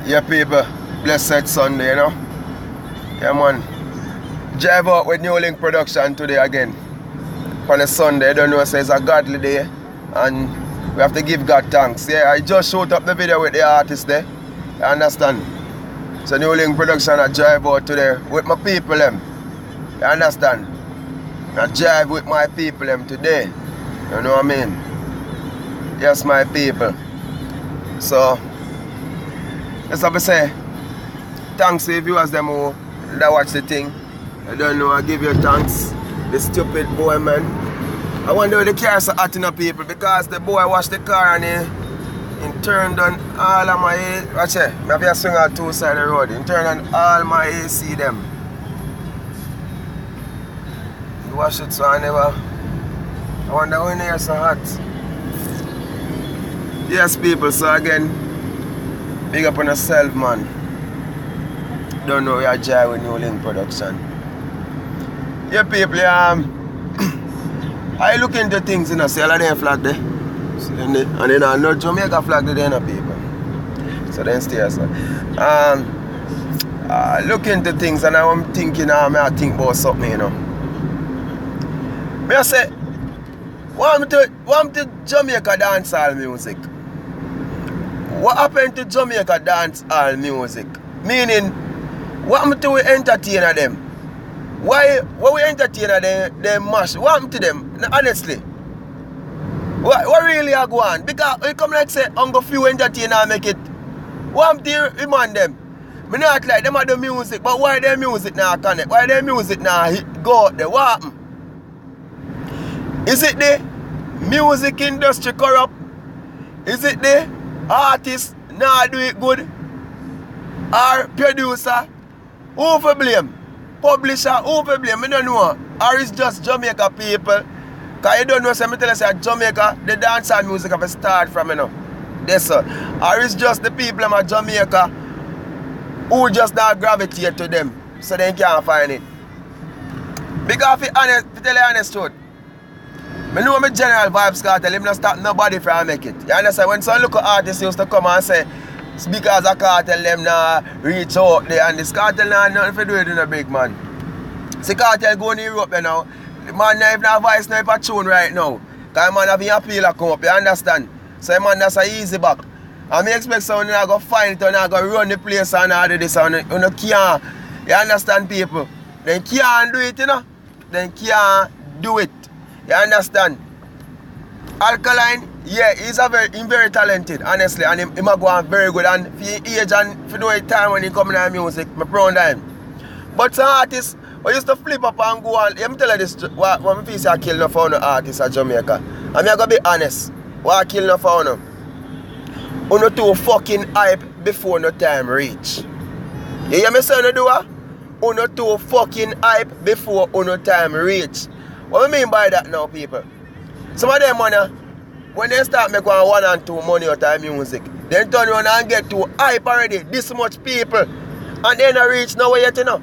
Yeah, people, blessed Sunday, you know. Yeah, man. Drive out with New Link Production today again. On a Sunday, you don't know, so it's a godly day. And we have to give God thanks. Yeah, I just showed up the video with the artist there. You understand? So New Link Production, I drive out today with my people, them. You understand? I drive with my people, them today. You know what I mean? Yes, my people. So, let's have to say, thanks to the viewers them who that watch the thing. I don't know, I give you thanks. The stupid boy, man. I wonder why the car so hot in the people, because the boy washed the car and he turned on all of my, watch it, I have to swing on two sides of the road. He turned on all my AC them. He washed it so I wonder when they are so hot. Yes, people, so again, big up on yourself, man. Don't know you're Jai with New Link Production. Yeah, people, I look into things, you know, see all of them flag there. And then no Jamaica flag there, no people. So then stay so. Look into things and I'm thinking, I think about something, you know. I say, want to Jamaica dancehall music? What happened to Jamaica dancehall music? Meaning, what happened to we entertain them? Why we entertain them mash? What happened to them? Honestly. What really are going on? Because we come like say, I'm going to few entertain and make it. What happened to him and them? I not like them at the music, but why their music now connect? Why their music now go out there? What happened? Is it the music industry corrupt? Is it the artist not do it good? Or producer? Who for blame? Publisher? Who for blame? I don't know. Or it's just Jamaica people? Because you don't know, so I tell you, say Jamaica, the dancehall music have a start from, you know. That's all. Or it's just the people of Jamaica who just not gravitate to them, so they can't find it. Because to tell you the honest truth, I know my general vibes cartel, him not stop nobody from make it. You understand? When some local artists used to come and say, it's because of cartel them now reach out there, and this cartel now nothing to do with a big man. See cartel going to Europe now. The man now even have voice now for tune right now. Because the man have an appeal come up, you understand? So the man that's a easy back. And I expect someone to go find it and go run the place and all this and you can't. You understand people? They can't do it, you know? They can't do it. You understand? Alkaline, yeah, he's very talented, honestly, and he might go on very good. And for his age and for the time when he come in the music, I'm proud of him. But some artists who used to flip up and go on, let me tell you this, what I say I kill no for no artists at Jamaica. And I'm going to be honest, what I kill no for no. Uno too fucking hype before no time reach. You hear me say no do what? Uno too fucking hype before uno time reach. What I mean by that now, people? Some of them money, when they start making 1 and 2 money out of music, then turn around and get too hype already, this much people, and they not reach nowhere yet, you know.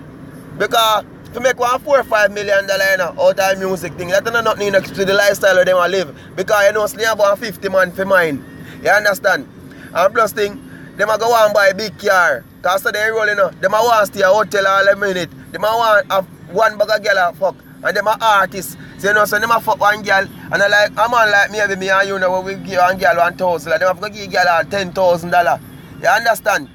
Because to make $4 or $5 million you know, out of music thing, that is nothing to the lifestyle of them want live. Because you know, they have 150 man for mine. You understand? And plus thing, they might go and buy a big car. Because so they rolling up. They might want to stay at a hotel all a minute. They might want have one bag of girl fuck. And they might artists. So you know, so they might fuck one girl. And I like a man like me and you know, we give one girl 1,000. They might give girl $10,000. You understand?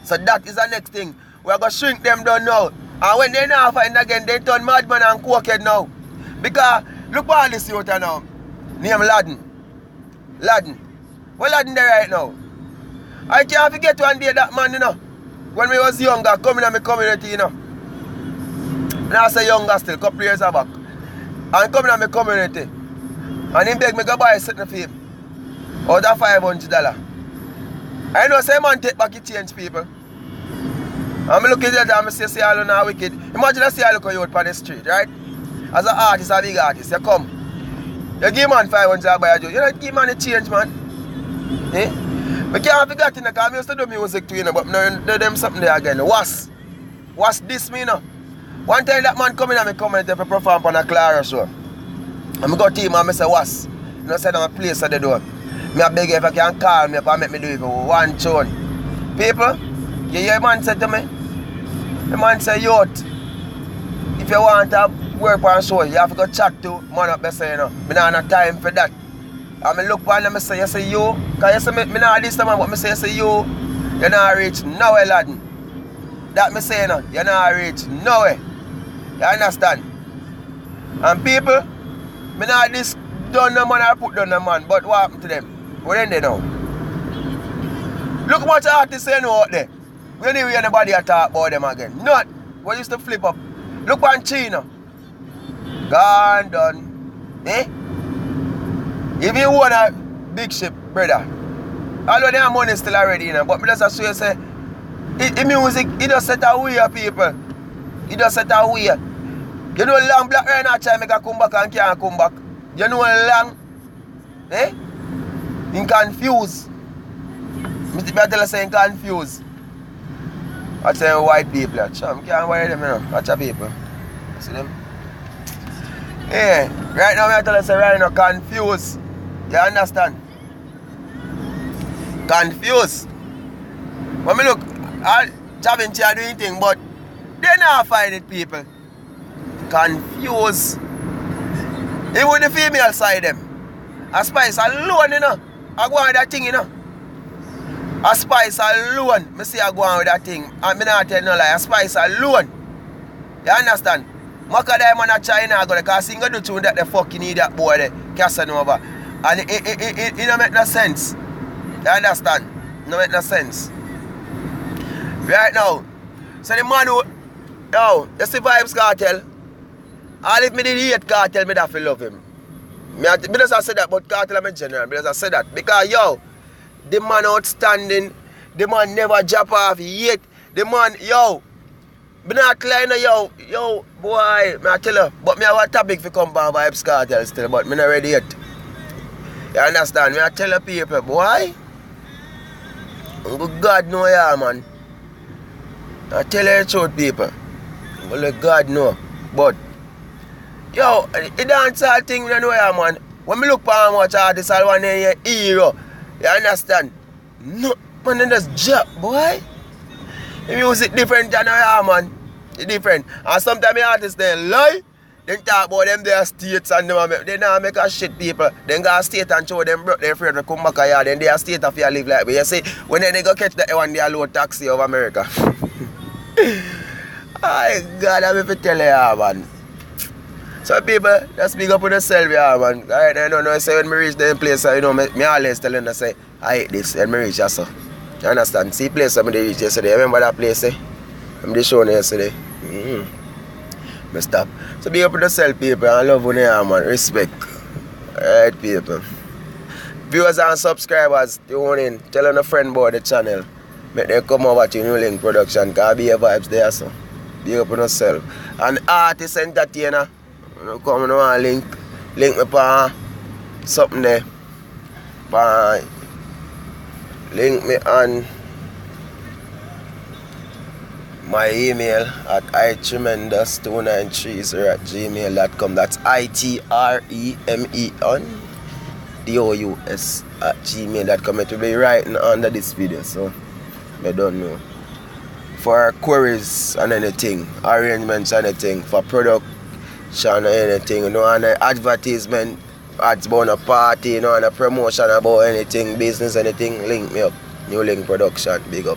So that is the next thing. We are going to shrink them down now. And when they now find again, they turn madman and cokehead now. Because look at all this youth now. Name Laden. Laden. Well, Laden there right now. I can't forget one day that man, you know. When we was younger, coming in my community, you know. Now I say younger still, couple years back. And coming in my community. And he beg me go buy something for him. Out of $500. I know say man take back the change, people. And I look at that and I say all now wicked. Imagine I see I look at you out on the street, right? As an artist, a big artist, you come. You give man $500 buy a joke. You don't give man a change, man. Eh? I can't forget it because I used to do music too, you know, but now do them something there again. What's this, me, you know? One time that man come in and me come in to perform on a Clara show. And I go to him and I say, what's? You know, say I'm a place at the door. I beg if I can call me up and make me do it for one tune. People, you hear man say to me? The man say, youth, if you want to work on show, you have to go chat to man up there say, you know. I don't have time for that. And I look on them and say, you say you, because you say, I not this time, but I say you not reach nowhere, lad. That me say, no, you not reach nowhere. You understand? And people, I not this done the man or put down the man, but what happened to them? What then they now? Look what artists say now out there. We don't hear anybody talk about them again. Not. We used to flip up. Look on China. Gone done. Eh? If you want a big ship, brother, although they have money still already, you know, but me just as you say, the music, it does set away people. It does set away. You know long Black Rhino try make a come back and can't come back. You know long, eh? In confused. I tell you saying confused. I tell white people, chum, can't worry them, you know. Watch the people. See them? Yeah, right now I tell you say right now confused. You understand? Confused. When me look, all Javinci are doing things, but they not find it, people. Confused. Even the female side them. A Spice alone, you know. I go on with that thing, you know. A Spice alone. I say I go on with that thing. And I not tell no lie. A Spice alone. You understand? Maka Diamond a China go because he do tune that the fucking idiot boy there, Casanova. And it don't make no sense. You understand? It don't make no sense. Right now. So the man who, yo, you see Vybz Kartel? All if me did hate Kartel, me have to love him. Me just say that about Kartel I'm in general. Me just say that. Because yo, the man outstanding, the man never drop off yet. The man, yo, me not climb yo, boy, me I tell you, but me have a topic for come by Vybz Kartel still, but me not ready yet. You understand? Me I tell you people, boy, God know ya, man. I tell you the truth, people. Only God know. But, yo, the dancehall thing, you know ya, man. When me look for how much artists I want in your hero, you understand? No, man, then just drop, boy. The music different than ya, man. It's different. And sometimes the artists they lie. They talk about them their states and they not make a shit, people. They go state and show them broke their afraid to come back here. Then they are state of your live like me. You see, when they go catch the one, they are low taxi of America. Oh God, I'm going to tell you, man. So people, just speak up with yourself, yeah, man. Alright, I don't know, say when I reach the place, you know, me always telling them, say, I hate this, and I reach that, so. You understand? See place I reached yesterday, remember that place, eh? I'm just showing yesterday. Me stop. So be up with yourself, people, and love one here, man. Respect. Alright, people. Viewers and subscribers, tune in. Tell a friend about the channel. Make them come over to New Link Production, because be a vibes there, so. Be up with yourself. And artist entertainer, come on, link me for something there. Bye. Link me on my email at itremendous293@gmail.com. That's ITREMEON@gmail.com. It will be writing under this video, so I don't know. For queries and anything, arrangements, anything, for production or anything, you know, and advertisement, ads about a party, you know, and a promotion about anything, business, anything, link me up. New Link Production, big up.